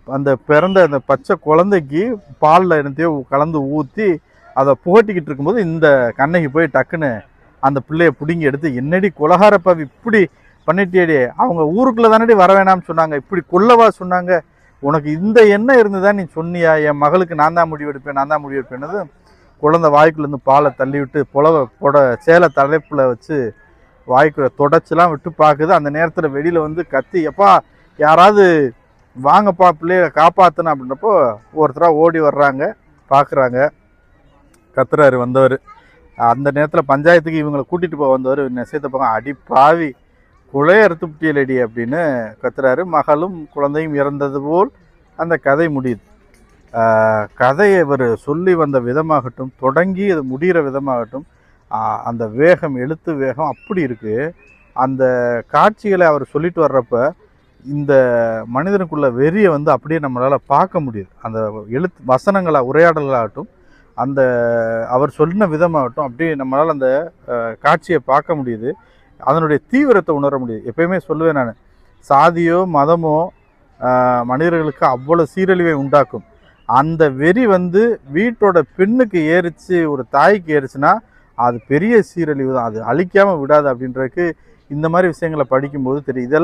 அந்த பிறந்த அந்த பச்சை குழந்தைக்கு பாலில் என்னத்தையோ கலந்து ஊற்றி அதை புகட்டிக்கிட்டு இருக்கும்போது இந்த கண்ணகி போய் டக்குன்னு அந்த பிள்ளைய பிடுங்கி எடுத்து, என்னடி குலகாரப்பாவி இப்படி பண்ணிட்டியடி, அவங்க ஊருக்குள்ளே தானடி வர வேணாம்னு சொன்னாங்க, இப்படி கொல்லவா சொன்னாங்க, உனக்கு இந்த எண்ணம் இருந்துதான் நீ சொன்னியா, என் மகளுக்கு நான் தான் முடிவெடுப்பேன் நான் தான் முடிவெடுப்பேன்னது குழந்தை வாய்க்குள்ளேருந்து பாலை தள்ளி விட்டு புடவை சேலை தலைப்பில் வச்சு வாய்க்குள்ள தொடச்செல்லாம் விட்டு பார்க்குது. அந்த நேரத்தில் வெளியில் வந்து கத்தி, எப்பா யாராவது வாங்கப்பா பிள்ளைய காப்பாற்றணும் அப்படின்றப்போ ஒருத்தராக ஓடி வர்றாங்க, பார்க்குறாங்க, கத்துறாரு வந்தவர். அந்த நேரத்தில் பஞ்சாயத்துக்கு இவங்களை கூட்டிகிட்டு போக வந்தவர் நெசத்தை பக்கம், அடி பாவி குலைய அறுத்துப்பிட்டியலடி அப்படின்னு கத்துறாரு. மகளும் குழந்தையும் இறந்தது போல் அந்த கதை முடியுது. கதையை இவர் சொல்லி வந்த விதமாகட்டும், தொடங்கி அது முடிகிற விதமாகட்டும், அந்த வேகம், எழுத்து வேகம் அப்படி இருக்குது. அந்த காட்சிகளை அவர் சொல்லிட்டு வர்றப்ப இந்த மனிதனுக்குள்ள வெறியை வந்து அப்படியே நம்மளால் பார்க்க முடியுது. அந்த வசனங்களாக உரையாடல்களாகட்டும், அந்த அவர் சொன்ன விதமாகட்டும், அப்படியே நம்மளால் அந்த காட்சியை பார்க்க முடியுது. அதனுடைய தீவிரத்தை உணர முடியுது. எப்பயுமே சொல்லுவேன் நான், சாதியோ மதமோ மனிதர்களுக்கு அவ்வளோ சீரழிவை உண்டாக்கும். அந்த வெறி வந்து வீட்டோட பெண்ணுக்கு ஏறிச்சு, ஒரு தாய்க்கு ஏறிச்சுன்னா அது பெரிய சீரழிவு தான், அது அழிக்காமல் விடாது அப்படின்றதுக்கு இந்த மாதிரி விஷயங்களை படிக்கும்போது தெரியும். இதெல்லாம்